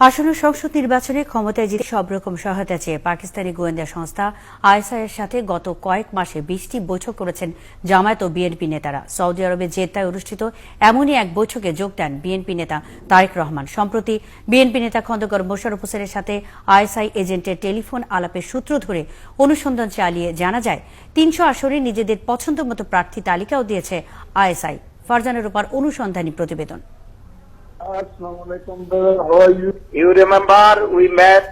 আসন্ন সংসদ নির্বাচনে ক্ষমতায় জিতে সব রকম সহায়তা চেয়ে পাকিস্তানি গোয়েন্দা সংস্থা আইএসআই এর সাথে গত কয়েক মাসে 20টি বৈঠক করেছেন জামায়াত ও বিএনপি নেতারা। সৌদি আরবের জেদ্দায় অনুষ্ঠিত এমনই এক বৈঠকে যোগ দেন বিএনপি নেতা তারেক রহমান। সম্প্রতি বিএনপি নেতা খন্দকার মোশাররফ হোসেনের সাথে আইএসআই এজেন্টের টেলিফোন আলাপের সূত্র ধরে অনুসন্ধান চালিয়ে জানা যায় 300 আসনে নিজেদের পছন্দমতো প্রার্থী তালিকাও দিয়েছে আইএসআই। ফারজানের উপর অনুসন্ধানী প্রতিবেদন। Assalamualaikum brother, how are you? You remember we met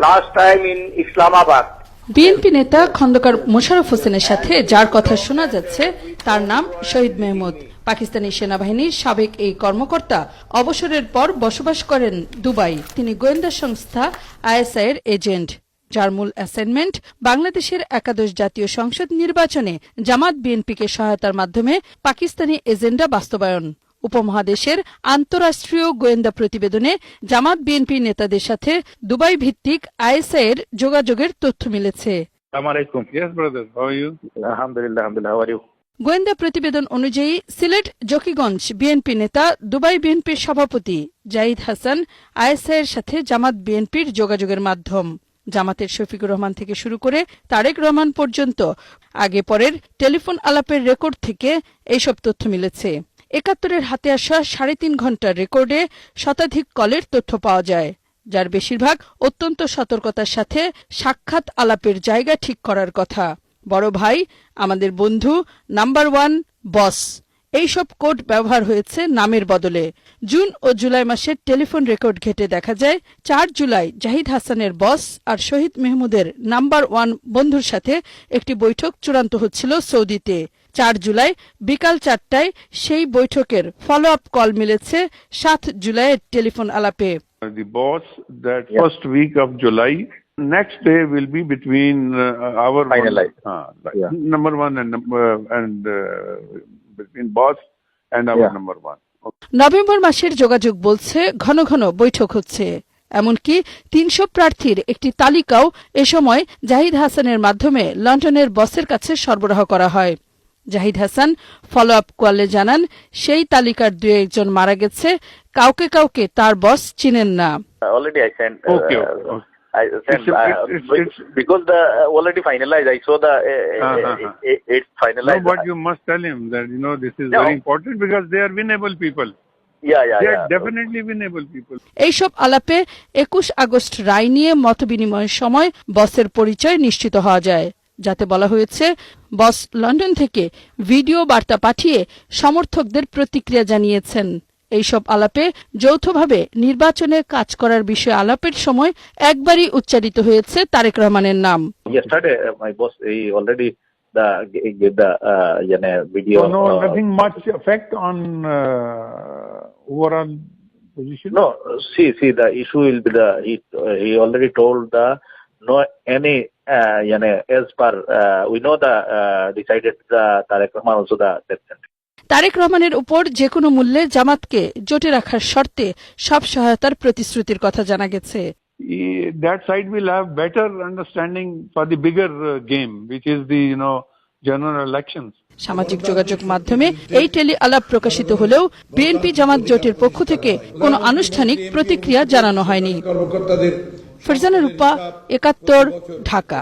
last time in Islamabad. BNP নেতা খন্দকার মোশাররফ হোসেনের সাথে যার কথা শোনা যাচ্ছে তার নাম শহীদ মেহমুদ। পাকিস্তানি সেনাবাহিনীর সাবেক এই কর্মকর্তা অবসরের পর বসবাস করেন দুবাই। তিনি গোয়েন্দা সংস্থা আইএসআই এর এজেন্ট, যার মূল অ্যাসাইনমেন্ট বাংলাদেশের একাদশ জাতীয় সংসদ নির্বাচনে জামাত বিএনপিকে সহায়তার মাধ্যমে পাকিস্তানি এজেন্ডা বাস্তবায়ন। উপমহাদেশের আন্তঃরাষ্ট্রীয় গোয়েন্দা প্রতিবেদনে জামাত বিএনপি নেতাদের সাথে দুবাই ভিত্তিক আইএসআই এর যোগাযোগের তথ্য মিলেছে। গোয়েন্দা প্রতিবেদন অনুযায়ী সিলেট জকিগঞ্জ বিএনপি নেতা দুবাই বিএনপির সভাপতি জাহিদ হাসান আইএসআই এর সাথে জামাত বিএনপির যোগাযোগের মাধ্যম। জামাতের শফিকুর রহমান থেকে শুরু করে তারেক রহমান পর্যন্ত আগে পরের টেলিফোন আলাপের রেকর্ড থেকে এইসব তথ্য মিলেছে। ৭১-এর হাতে আসা ৩.৫ ঘণ্টার রেকর্ডে শতাধিক কলের তথ্য পাওয়া যায়, যার বেশিরভাগ অত্যন্ত সতর্কতার সাথে সাক্ষাৎ আলাপের জায়গা ঠিক করার কথা। বড় ভাই, আমাদের বন্ধু, নাম্বার 1, বস, এইসব কোড ব্যবহার হয়েছে নামের বদলে। জুন ও জুলাই মাসের টেলিফোন রেকর্ড ঘেটে দেখা যায় ৪ জুলাই জাহিদ হাসানের বস আর শহীদ মেহমুদের নাম্বার 1 বন্ধুর সাথে একটি বৈঠক চূড়ান্ত হচ্ছিল সৌদিতে। ৪ জুলাই বিকাল ৪টায় সেই বৈঠকের ফলো আপ কল মিলেছে ৭ জুলাইয়ের টেলিফোন আলাপে। The boss that first week of July, next day will be between our number one and between boss and our number one. November মাসের যোগাযোগ বলছে ঘন ঘন বৈঠক হচ্ছে। এমনকি ৩০০ প্রার্থীর একটি তালিকাও এ সময় জাহিদ হাসানের মাধ্যমে লন্ডনের বসের কাছে সরবরাহ করা হয়। জাহিদ হাসান ফলো আপ কলে জানান সেই তালিকার ২-১ জন মারা গেছে, কাউকে কাউকে তার বস চিনেন না। Already I sent. I sent because the already finalized. I saw the it's finalized. No, but you must tell him that this is very important because they are winnable people. They are definitely winnable people. এইসব আলাপে ২১ August রায় নিয়ে মতবিনিময়ের সময় বসের পরিচয় নিশ্চিত হওয়া যায়, যাতে বলা হয়েছে বস লন্ডন থেকে ভিডিও বার্তা পাঠিয়ে সমর্থকদের প্রতিক্রিয়া জানিয়েছেন। এইসব আলাপে যৌথভাবে নির্বাচনে কাজ করার বিষয়ে আলাপের সময় একবারই উচ্চারিত হয়েছে তারেক রহমানের নাম। Yesterday, my boss he already gave the video. So nothing much effect on overall position. No, see, the issue will be he already told the no any as per we know the decided the Tareq Rahman also the president. Tarique রহমানের উপর যে কোনো মূল্যে জামাতকে জোটে রাখার শর্তে সব সহায়তার প্রতিশ্রুতির কথা জানা গেছে। That side will have better understanding for the bigger game, which is the general elections. সামাজিক যোগাযোগ মাধ্যমে এই টেলি আলাপ প্রকাশিত হলেও বিএনপি জামাত জোটের পক্ষ থেকে কোনো আনুষ্ঠানিক প্রতিক্রিয়া জানানো হয়নি। ফারজানা রূপা, ৭১, ঢাকা।